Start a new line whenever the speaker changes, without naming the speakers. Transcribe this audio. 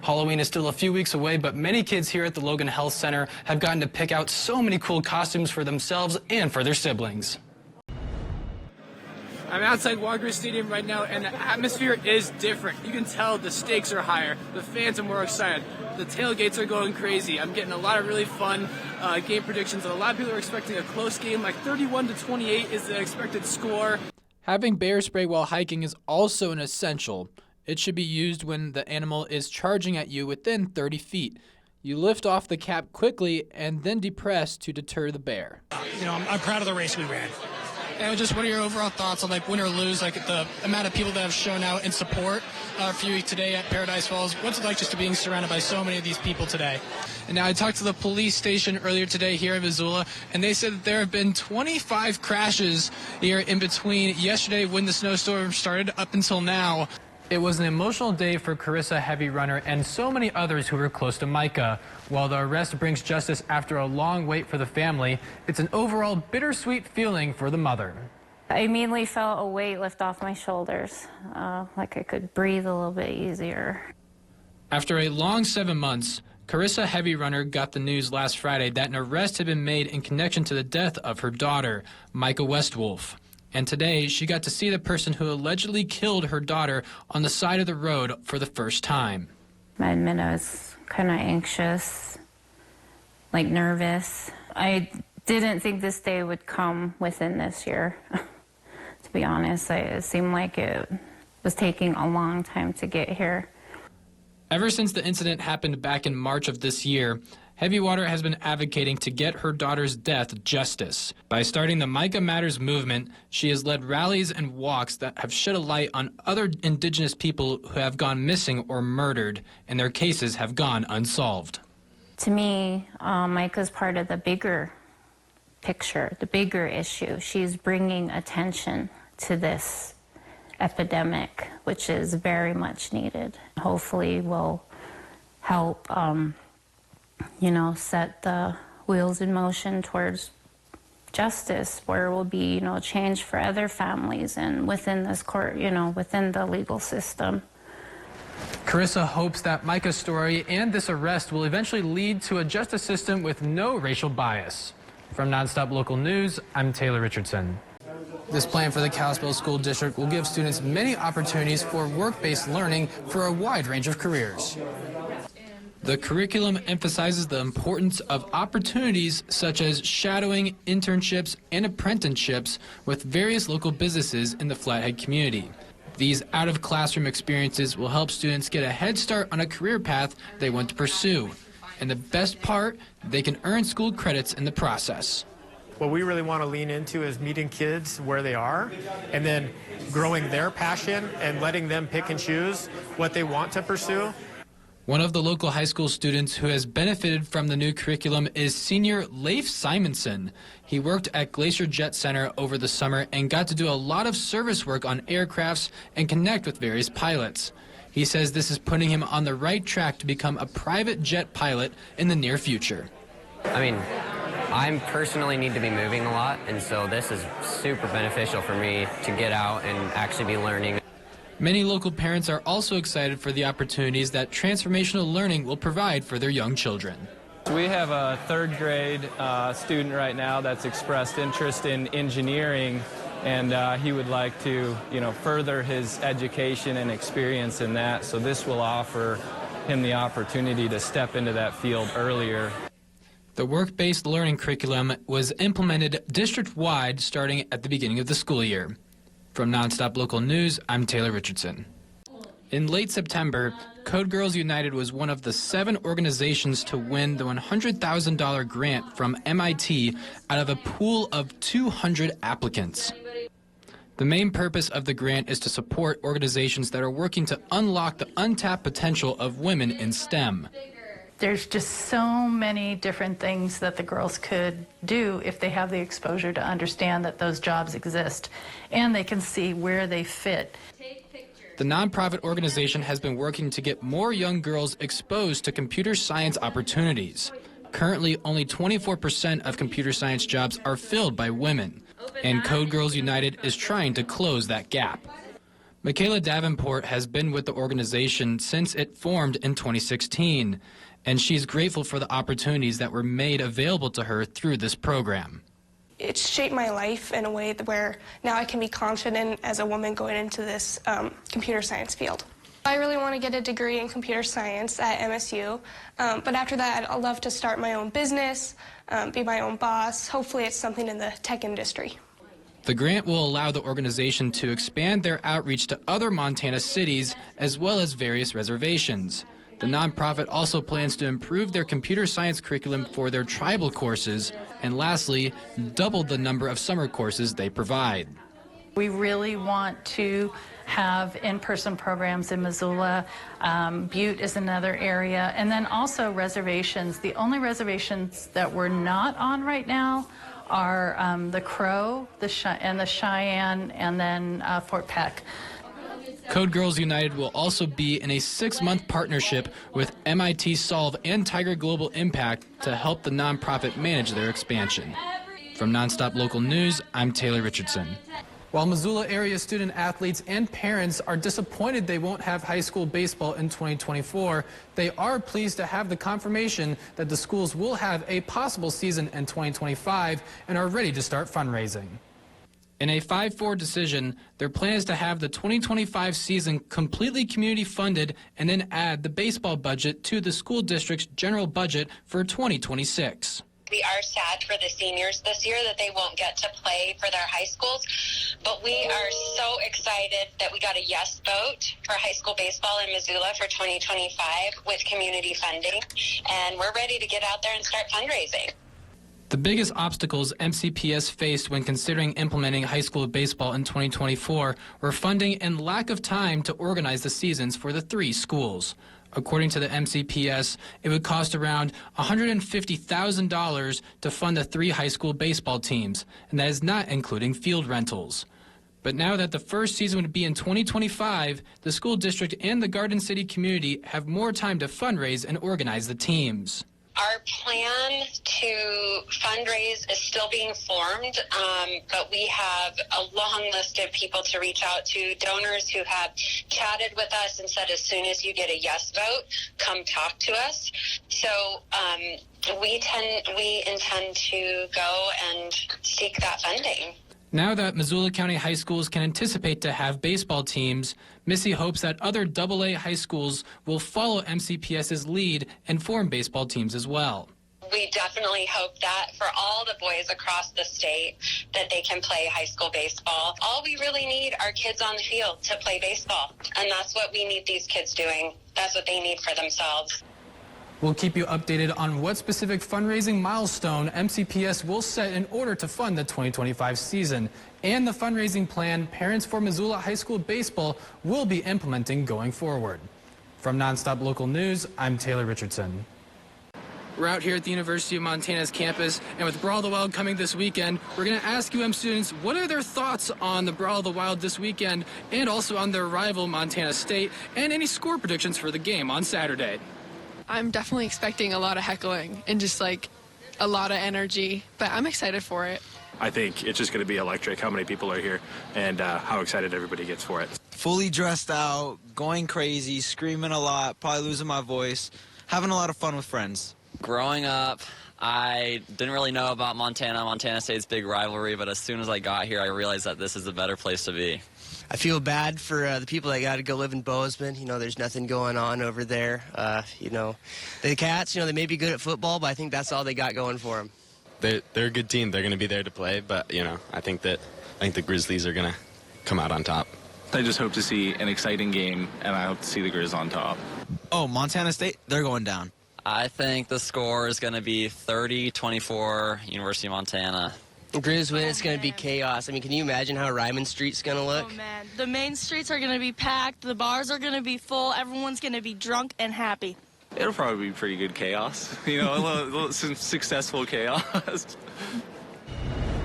Halloween is still a few weeks away, but many kids here at the Logan Health Center have gotten to pick out so many cool costumes for themselves and for their siblings.
I'm outside Walker Stadium right now, and the atmosphere is different. You can tell the stakes are higher. The fans are more excited. The tailgates are going crazy. I'm getting a lot of really fun game predictions, and a lot of people are expecting a close game, like 31-28 is the expected score.
Having bear spray while hiking is also an essential. It should be used when the animal is charging at you within 30 feet. You lift off the cap quickly and then depress to deter the bear.
I'm proud of the race we ran. And just what are your overall thoughts on win or lose, the amount of people that have shown out in support for you today at Paradise Falls? What's it like just to being surrounded by so many of these people today? And now I talked to the police station earlier today here in Missoula, and they said that there have been 25 crashes here in between yesterday when the snowstorm started up until now.
It was an emotional day for Carissa Heavy Runner and so many others who were close to Micah. While the arrest brings justice after a long wait for the family, it's an overall bittersweet feeling for the mother.
I immediately felt a weight lift off my shoulders, like I could breathe a little bit easier.
After a long 7 months, Carissa Heavy Runner got the news last Friday that an arrest had been made in connection to the death of her daughter, Micah Westwolf. And today, she got to see the person who allegedly killed her daughter on the side of the road for the first time.
I admit I was kind of anxious, nervous. I didn't think this day would come within this year. To be honest, it seemed like it was taking a long time to get here.
Ever since the incident happened back in March of this year, Heavy Water has been advocating to get her daughter's death justice. By starting the Micah Matters movement, she has led rallies and walks that have shed a light on other Indigenous people who have gone missing or murdered, and their cases have gone unsolved.
To me, Micah's part of the bigger picture, the bigger issue. She's bringing attention to this epidemic, which is very much needed. Hopefully will help set the wheels in motion towards justice, where will be, change for other families and within this court, within the legal system.
Carissa hopes that Micah's story and this arrest will eventually lead to a justice system with no racial bias. From Nonstop Local News, I'm Taylor Richardson. This plan for the Kalispell School District will give students many opportunities for work-based learning for a wide range of careers.
The curriculum emphasizes the importance of opportunities such as shadowing, internships, and apprenticeships with various local businesses in the Flathead community. These out-of-classroom experiences will help students get a head start on a career path they want to pursue. And the best part, they can earn school credits in the process.
What we really want to lean into is meeting kids where they are and then growing their passion and letting them pick and choose what they want to pursue.
One of the local high school students who has benefited from the new curriculum is senior Leif Simonson. He worked at Glacier Jet Center over the summer and got to do a lot of service work on aircrafts and connect with various pilots. He says this is putting him on the right track to become a private jet pilot in the near future.
I personally need to be moving a lot, and so this is super beneficial for me to get out and actually be learning.
Many local parents are also excited for the opportunities that transformational learning will provide for their young children.
We have a third grade student right now that's expressed interest in engineering, and he would like to, further his education and experience in that. So this will offer him the opportunity to step into that field earlier.
The work-based learning curriculum was implemented district-wide starting at the beginning of the school year. From Nonstop Local News, I'm Taylor Richardson. In late September, Code Girls United was one of the 7 organizations to win the $100,000 grant from MIT out of a pool of 200 applicants. The main purpose of the grant is to support organizations that are working to unlock the untapped potential of women in STEM.
There's just so many different things that the girls could do if they have the exposure to understand that those jobs exist and they can see where they fit.
The nonprofit organization has been working to get more young girls exposed to computer science opportunities. Currently, only 24% of computer science jobs are filled by women, and Code Girls United is trying to close that gap. Michaela Davenport has been with the organization since it formed in 2016, and she's grateful for the opportunities that were made available to her through this program.
It's shaped my life in a way where now I can be confident as a woman going into this computer science field. I really want to get a degree in computer science at MSU, but after that I'd love to start my own business, be my own boss. Hopefully it's something in the tech industry.
The grant will allow the organization to expand their outreach to other Montana cities as well as various reservations. The nonprofit also plans to improve their computer science curriculum for their tribal courses and lastly, double the number of summer courses they provide.
We really want to have in-person programs in Missoula. Butte is another area. And then also reservations. The only reservations that we're not on right now are the Crow and the Cheyenne and then Fort Peck.
Code Girls United will also be in a 6-month partnership with MIT Solve and Tiger Global Impact to help the nonprofit manage their expansion. From Nonstop Local News, I'm Taylor Richardson.
While Missoula area student athletes and parents are disappointed they won't have high school baseball in 2024, they are pleased to have the confirmation that the schools will have a possible season in 2025 and are ready to start fundraising.
In a 5-4 decision, their plan is to have the 2025 season completely community funded and then add the baseball budget to the school district's general budget for 2026.
We are sad for the seniors this year that they won't get to play for their high schools, but we are so excited that we got a yes vote for high school baseball in Missoula for 2025 with community funding, and we're ready to get out there and start fundraising.
The biggest obstacles MCPS faced when considering implementing high school baseball in 2024 were funding and lack of time to organize the seasons for the 3 schools. According to the MCPS, it would cost around $150,000 to fund the 3 high school baseball teams, and that is not including field rentals. But now that the first season would be in 2025, the school district and the Garden City community have more time to fundraise and organize the teams.
Our plan to fundraise is still being formed, but we have a long list of people to reach out to, donors who have chatted with us and said, as soon as you get a yes vote, come talk to us. So we intend to go and seek that funding.
Now that Missoula County high schools can anticipate to have baseball teams, Missy hopes that other AA high schools will follow MCPS's lead and form baseball teams as well.
We definitely hope that for all the boys across the state that they can play high school baseball. All we really need are kids on the field to play baseball, and that's what we need these kids doing. That's what they need for themselves.
We'll keep you updated on what specific fundraising milestone MCPS will set in order to fund the 2025 season and the fundraising plan Parents for Missoula High School Baseball will be implementing going forward. From Nonstop Local News, I'm Taylor Richardson.
We're out here at the University of Montana's campus, and with Brawl of the Wild coming this weekend, we're going to ask UM students what are their thoughts on the Brawl of the Wild this weekend and also on their rival Montana State and any score predictions for the game on Saturday.
I'm definitely expecting a lot of heckling and just like a lot of energy, but I'm excited for it.
I think it's just going to be electric how many people are here and how excited everybody gets for it.
Fully dressed out, going crazy, screaming a lot, probably losing my voice, having a lot of fun with friends.
Growing up, I didn't really know about Montana State's big rivalry, but as soon as I got here, I realized that this is a better place to be.
I feel bad for the people that got to go live in Bozeman. You know, there's nothing going on over there. You know, the Cats, you know, they may be good at football, but I think that's all they got going for them.
They're a good team. They're going to be there to play, but, you know, I think the Grizzlies are going to come out on top.
I just hope to see an exciting game, and I hope to see the Grizz on top.
Oh, Montana State, they're going down.
I think the score is going to be 30-24 University of Montana.
Grizz win, it's going to be chaos. I mean, can you imagine how Ryman Street's going to look?
Oh, man. The main streets are going to be packed. The bars are going to be full. Everyone's going to be drunk and happy.
It'll probably be pretty good chaos. You know, a little successful chaos.